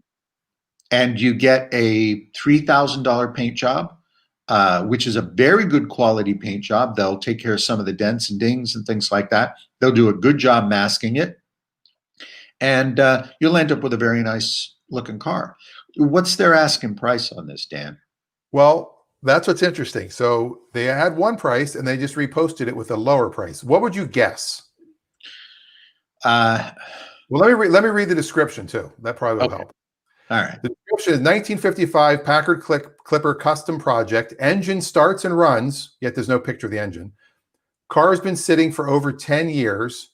And you get a $3,000 paint job, which is a very good quality paint job. They'll take care of some of the dents and dings and things like that. They'll do a good job masking it. And you'll end up with a very nice looking car. What's their asking price on this, Dan? Well, that's what's interesting. So they had one price and they just reposted it with a lower price. What would you guess? Well, let me read the description too. That probably will help. All right. The description is 1955 Packard Clipper custom project. Engine starts and runs, yet there's no picture of the engine. Car has been sitting for over 10 years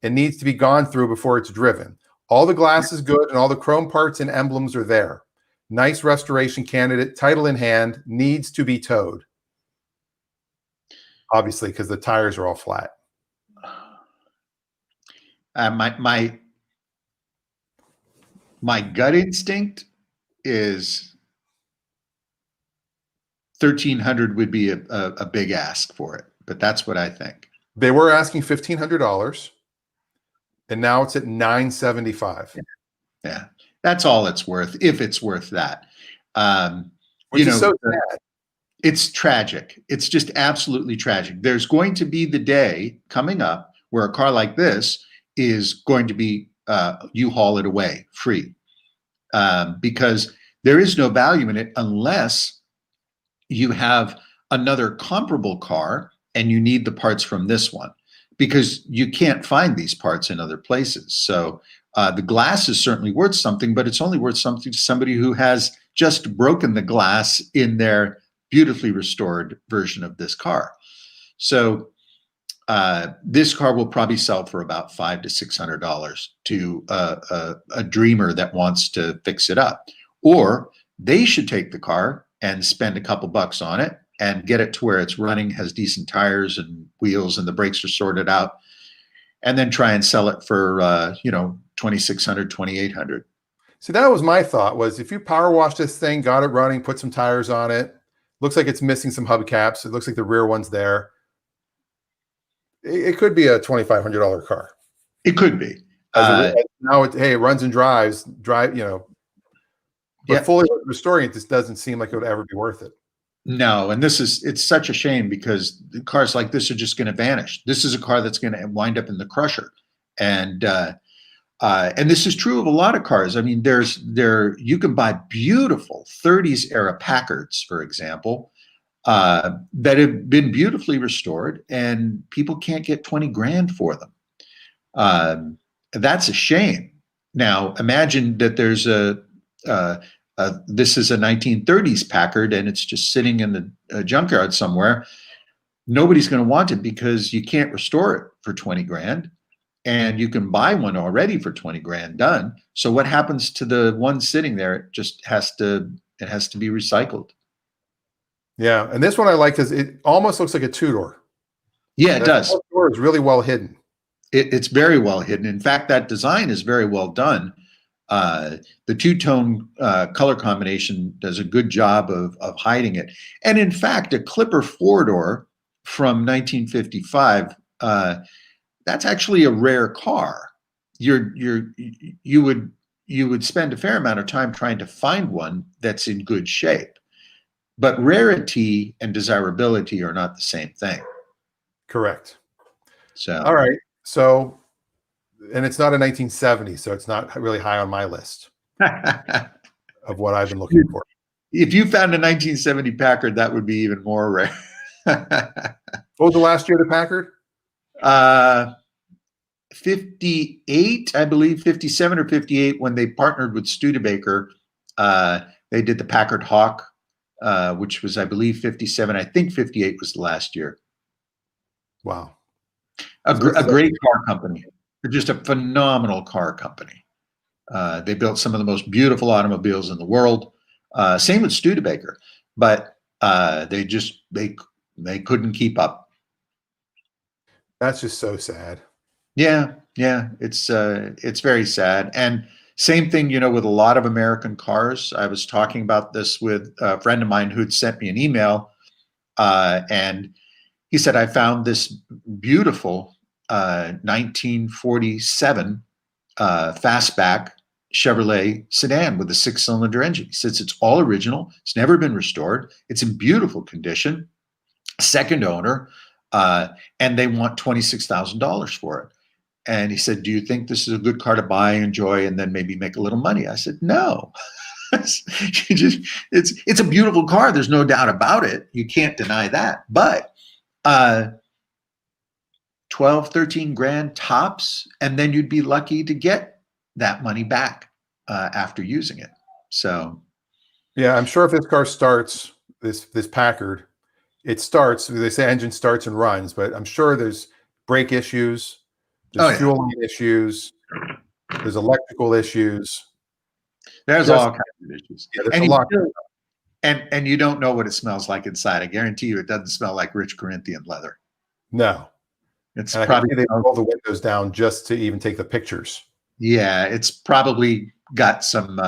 and needs to be gone through before it's driven. All the glass is good and all the chrome parts and emblems are there. Nice restoration candidate, title in hand, needs to be towed. Obviously, because the tires are all flat. My gut instinct is 1,300 would be a big ask for it, but that's what I think. They were asking $1,500, and now it's at $975. Yeah, that's all it's worth, if it's worth that. Which is so sad. It's tragic. It's just absolutely tragic. There's going to be the day coming up where a car like this is going to be you haul it away free, because there is no value in it unless you have another comparable car and you need the parts from this one, because you can't find these parts in other places. So the glass is certainly worth something, but it's only worth something to somebody who has just broken the glass in their beautifully restored version of this car. So this car will probably sell for about $500 to $600 to a dreamer that wants to fix it up. Or they should take the car and spend a couple bucks on it and get it to where it's running, has decent tires and wheels, and the brakes are sorted out, and then try and sell it for $2,600, $2,800. See, that was my thought, was if you power wash this thing, got it running, put some tires on it, looks like it's missing some hubcaps. It looks like the rear one's there. It could be a $2,500 car. It could be. Now it runs and drives, But fully restoring it just doesn't seem like it would ever be worth it. No, and it's such a shame because cars like this are just going to vanish. This is a car that's going to wind up in the crusher, and this is true of a lot of cars. I mean, you can buy beautiful 30s era Packards, for example, that have been beautifully restored, and people can't get 20 grand for them. That's a shame. Now, imagine that there's this is a 1930s Packard and it's just sitting in the junkyard somewhere. Nobody's going to want it because you can't restore it for 20 grand, and you can buy one already for 20 grand done. So what happens to the one sitting there? It just has to be recycled. Yeah, and this one I like because it almost looks like a two-door. Yeah, it does. The door is really well hidden. It's very well hidden. In fact, that design is very well done. The two-tone color combination does a good job of hiding it. And in fact, a Clipper four-door from 1955, that's actually a rare car. You would spend a fair amount of time trying to find one that's in good shape. But rarity and desirability are not the same thing. Correct. So all right. So, and it's not a 1970, so it's not really high on my list of what I've been looking for. If you found a 1970 Packard, that would be even more rare. What was the last year of the Packard? 58, I believe, 57 or 58, when they partnered with Studebaker. They did the Packard Hawk, which was, I believe, 57. I think 58 was the last year. Wow. A great car company. They're just a phenomenal car company. They built some of the most beautiful automobiles in the world. Same with Studebaker, but they couldn't keep up. That's just so sad. Yeah, it's very sad. And same thing, with a lot of American cars. I was talking about this with a friend of mine who'd sent me an email, and he said, I found this beautiful 1947 fastback Chevrolet sedan with a 6-cylinder engine. He says it's all original. It's never been restored. It's in beautiful condition, second owner, and they want $26,000 for it. And he said, do you think this is a good car to buy, enjoy, and then maybe make a little money? I said, no. It's a beautiful car. There's no doubt about it. You can't deny that. But 12, 13 grand tops, and then you'd be lucky to get that money back after using it. So, yeah, I'm sure if this car starts, this Packard, it starts. They say engine starts and runs, but I'm sure there's brake issues, there's fuel line issues, there's electrical issues. There's all kinds of issues. Yeah, there's a lot. And you don't know what it smells like inside. I guarantee you, it doesn't smell like rich Corinthian leather. No. It's and probably they roll the windows down just to even take the pictures. Yeah, it's probably got some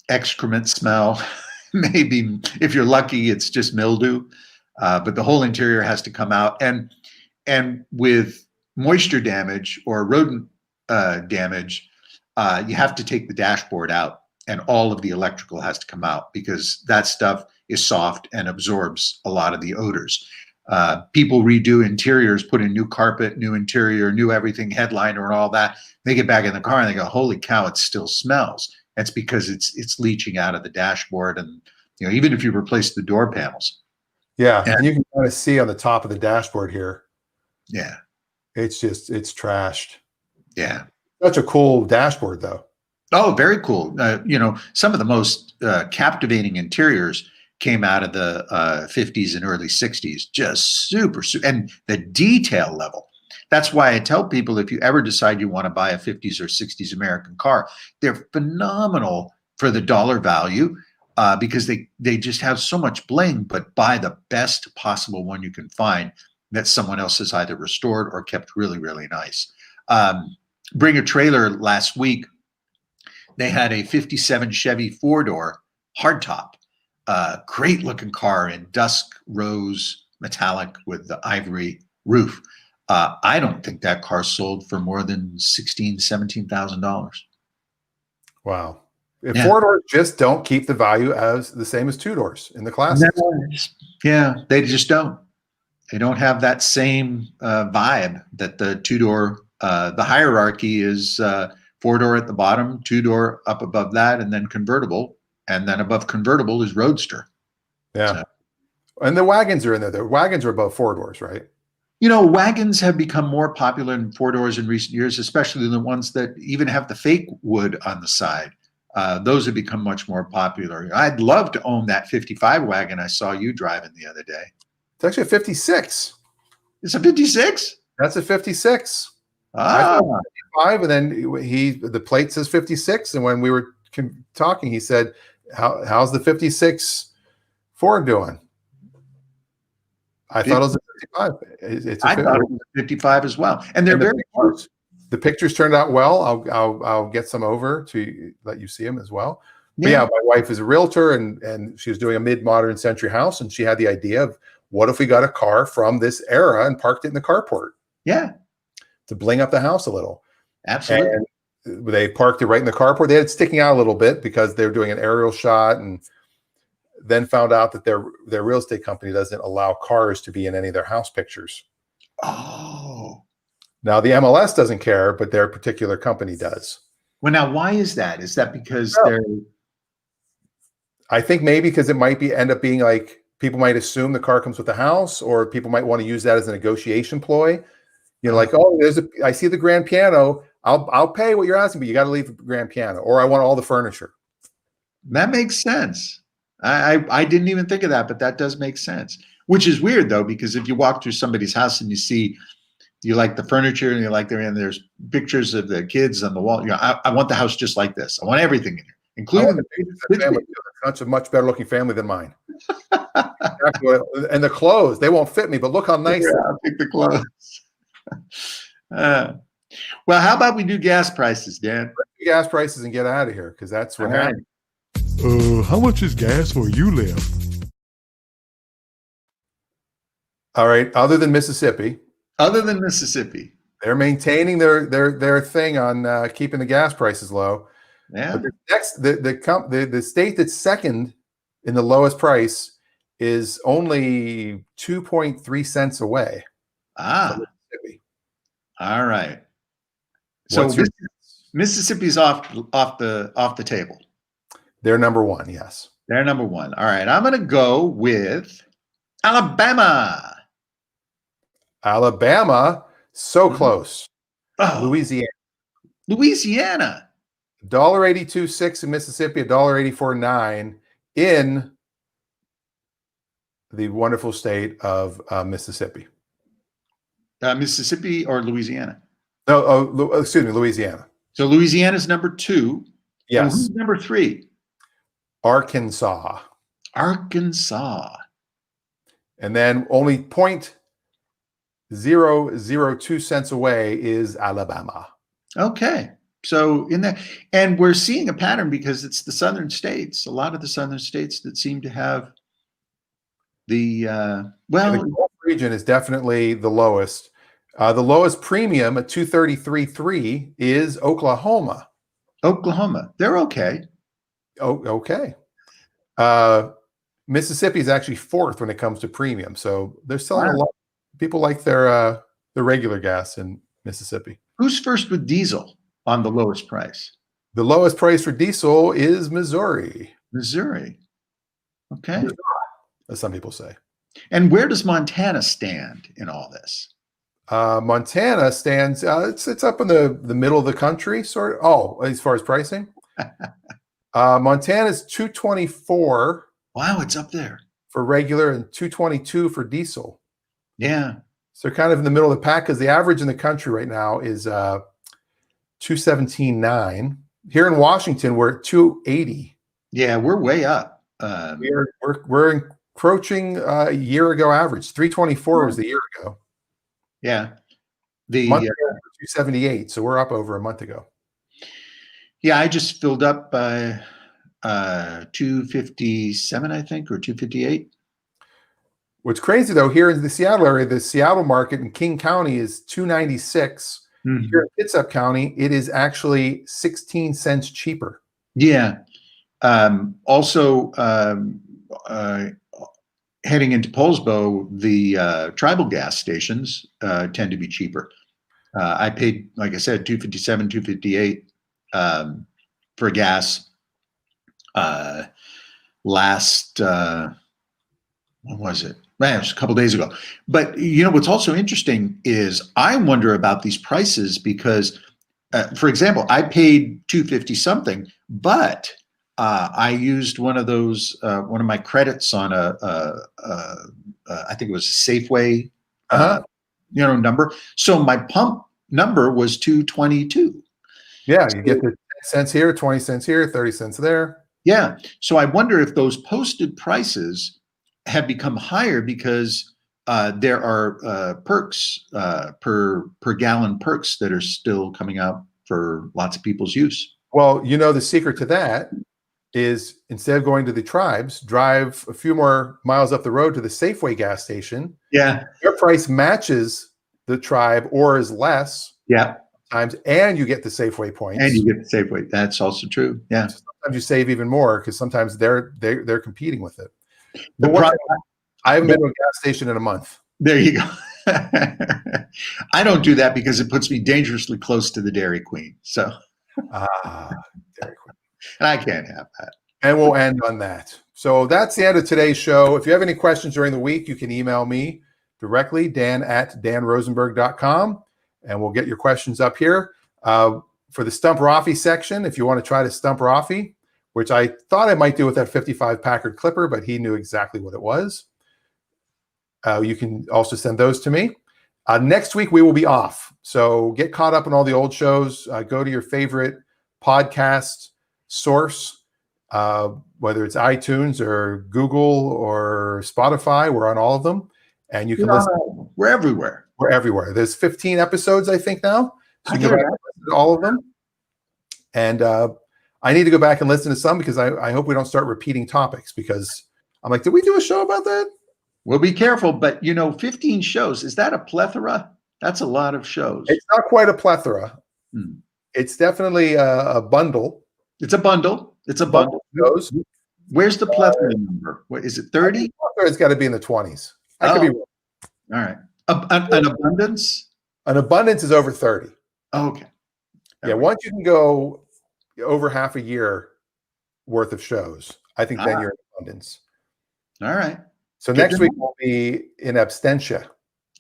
excrement smell. Maybe if you're lucky, it's just mildew. But the whole interior has to come out. And with moisture damage or rodent damage, you have to take the dashboard out, and all of the electrical has to come out because that stuff is soft and absorbs a lot of the odors. People redo interiors, put in new carpet, new interior, new everything, headliner and all that. They get back in the car and they go, holy cow, it still smells. That's because it's leaching out of the dashboard, and even if you replace the door panels. Yeah, and you can kind of see on the top of the dashboard here. Yeah. It's trashed. Yeah. Such a cool dashboard, though. Oh, very cool. Some of the most captivating interiors came out of the 50s and early 60s. Just super. And the detail level. That's why I tell people, if you ever decide you want to buy a 50s or 60s American car, they're phenomenal for the dollar value because they just have so much bling, but buy the best possible one you can find that someone else has either restored or kept really, really nice. Bring a Trailer last week, they had a 57 Chevy four-door hardtop. Great looking car in dusk rose metallic with the ivory roof. I don't think that car sold for more than $16,000, $17,000. Wow. If Yeah. 4-doors just don't keep the value as the same as 2-doors in the classics. Yeah, they just don't. They don't have that same vibe that the 2-door, the hierarchy is 4-door at the bottom, 2-door up above that, and then convertible. And then above convertible is roadster. Yeah. So, and the wagons are in there. The wagons are above 4-doors, right? Wagons have become more popular in 4-doors in recent years, especially the ones that even have the fake wood on the side. Those have become much more popular. I'd love to own that 55 wagon I saw you driving the other day. It's actually a 56. It's a 56? That's a 56. I Ah, thought 55, and then the plate says 56. And when we were talking, he said, how's the 56 Ford doing? I thought it was a 55. I thought it was a 55 as well. And they're very close. The pictures turned out well. I'll get some over to let you see them as well. But yeah, my wife is a realtor, and she was doing a mid-modern century house, and she had the idea of, what if we got a car from this era and parked it in the carport? Yeah. To bling up the house a little. Absolutely. And they parked it right in the carport. They had it sticking out a little bit because they were doing an aerial shot, and then found out that their real estate company doesn't allow cars to be in any of their house pictures. Oh. Now the MLS doesn't care, but their particular company does. Well, now why is that? Is that because they're... I think maybe because it might end up being like, people might assume the car comes with the house, or people might want to use that as a negotiation ploy. Like, oh, I see the grand piano. I'll pay what you're asking, but you got to leave the grand piano, or I want all the furniture. That makes sense. I didn't even think of that, but that does make sense. Which is weird though, because if you walk through somebody's house and you like the furniture and there's pictures of the kids on the wall. I want the house just like this. I want everything in here, including the family. Such a much better looking family than mine. And the clothes, they won't fit me, but look how nice. Yeah, I'll pick the clothes. Well, how about we do gas prices, Dan? Let's do gas prices and get out of here, because that's what happened. How much is gas where you live? All right. Other than Mississippi, they're maintaining their thing on keeping the gas prices low. Yeah. But the state that's second in the lowest price is only 2.3 cents away. Mississippi. All right. So Mississippi's off the table. They're number one. Yes. They're number one. All right. I'm going to go with Alabama. So close. Oh, Louisiana. $1.82.6 in Mississippi, $1.84.9 in the wonderful state of Mississippi. Mississippi or Louisiana? No, excuse me, Louisiana. So Louisiana's number 2. Yes. And who's number 3? Arkansas. And then only 0.002 cents away is Alabama. Okay. So in that, and we're seeing a pattern because it's the southern states, a lot of the southern states that seem to have the the Gulf region is definitely the lowest. The lowest premium at 233.3 is Oklahoma. They're okay. Oh, okay. Mississippi is actually fourth when it comes to premium, so they're selling a lot. People like their regular gas in Mississippi. Who's first with diesel on the lowest price? The lowest price for diesel is Missouri. Okay. As some people say. And where does Montana stand in all this? Montana stands, it's up in the middle of the country, sort of. Oh, as far as pricing? Montana's $2.24. Wow, it's up there. For regular and $2.22 for diesel. Yeah. So kind of in the middle of the pack, because the average in the country right now is $2.17.9. Here in Washington, we're at $2.80. Yeah, we're way up. We're encroaching a year ago average. $3.24 was the year ago. Yeah. The month ago, $2.78. So we're up over a month ago. Yeah, I just filled up $2.57, I think, or $2.58. What's crazy though, here in the Seattle area, the Seattle market in King County is $2.96. Here in Kitsap County, it is actually 16 cents cheaper. Yeah. Also, heading into Poulsbo, the tribal gas stations tend to be cheaper. I paid, like I said, $2.57, $2.58 for gas last. When was it? Man, it was a couple days ago. But what's also interesting is I wonder about these prices because, for example, I paid $2.50 something, but I used one of my credits on I think it was a Safeway, number. So my pump number was $2.22. Yeah, you get the 10 cents here, 20 cents here, 30 cents there. Yeah. So I wonder if those posted prices have become higher because there are perks per gallon perks that are still coming out for lots of people's use. Well, the secret to that is instead of going to the tribes, drive a few more miles up the road to the Safeway gas station. Yeah. Their price matches the tribe or is less. Yeah. Times, and you get the Safeway points. And you get the Safeway. That's also true. Yeah. So sometimes you save even more because sometimes they're competing with it. I haven't been to a gas station in a month. There you go. I don't do that because it puts me dangerously close to the Dairy Queen. So Dairy Queen. And I can't have that. And we'll end on that. So that's the end of today's show. If you have any questions during the week, you can email me directly, dan@danrosenberg.com, and we'll get your questions up here. For the Stump Raffi section, if you want to try to stump Raffi, which I thought I might do with that 55 Packard Clipper, but he knew exactly what it was. You can also send those to me. Next week, we will be off. So get caught up on all the old shows. Go to your favorite podcast source, whether it's iTunes or Google or Spotify. We're on all of them. And you can listen. We're everywhere. We're everywhere. There's 15 episodes, I think, now. So you can go back and listen to all of them. And I need to go back and listen to some because I hope we don't start repeating topics because I'm like, did we do a show about that? Well, be careful. But, 15 shows, is that a plethora? That's a lot of shows. It's not quite a plethora. It's definitely a bundle. It's a bundle. It's a bundle. Shows. Where's the plethora number? What is it, 30? It's got to be in the 20s. I could be wrong. All right. An abundance? An abundance is over 30. Oh, okay. Yeah, once you can go over half a year worth of shows, I think then you're in abundance. All right. So next week will be in abstentia.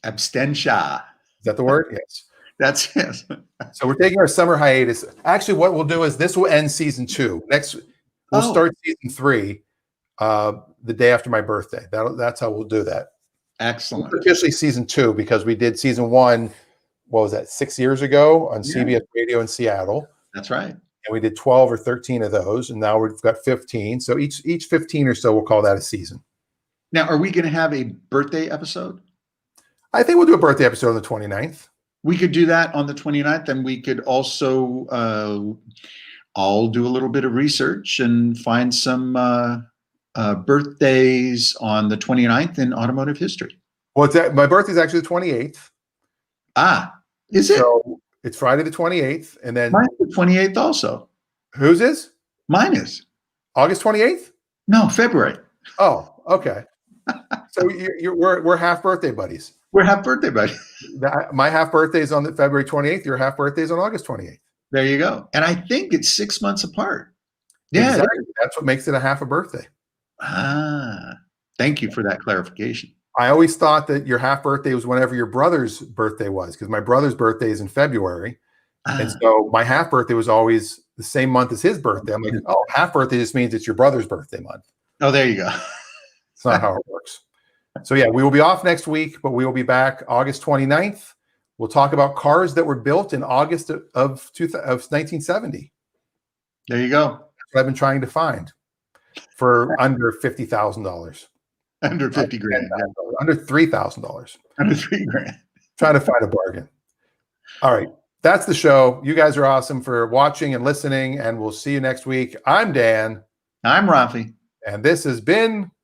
Abstentia. Is that the word? Yes. That's yes. So we're taking our summer hiatus. Actually, what we'll do is this will end season 2. Next, we'll start season 3 the day after my birthday. That's how we'll do that. Excellent. It's officially season 2 because we did season 1. What was that? 6 years ago on CBS Radio in Seattle. That's right. And we did 12 or 13 of those, and now we've got 15. So each 15 or so, we'll call that a season. Now, are we going to have a birthday episode? I think we'll do a birthday episode on the 29th. We could do that on the 29th, and we could also I'll do a little bit of research and find some birthdays on the 29th in automotive history. Well, my birthday is actually the 28th. Is it? So it's Friday the 28th, and then mine's the 28th also. Whose is? Mine is. August 28th? No, February. Oh, okay. So we're half birthday buddies. We're half birthday buddies. My half birthday is on the February 28th. Your half birthday is on August 28th. There you go. And I think it's 6 months apart. Yeah, exactly. That's what makes it a half a birthday. Thank you for that clarification. I always thought that your half birthday was whenever your brother's birthday was, because my brother's birthday is in February. And so my half birthday was always the same month as his birthday. I'm like, oh, half birthday just means it's your brother's birthday month. Oh, there you go. It's not how it works. So yeah, we will be off next week, but we will be back August 29th. We'll talk about cars that were built in August of 1970. There you go. That's what I've been trying to find for under $50,000. Under 50 grand. Under $3,000. Under $3 grand. Trying to find a bargain. All right. That's the show. You guys are awesome for watching and listening, and we'll see you next week. I'm Dan. I'm Raffi. And this has been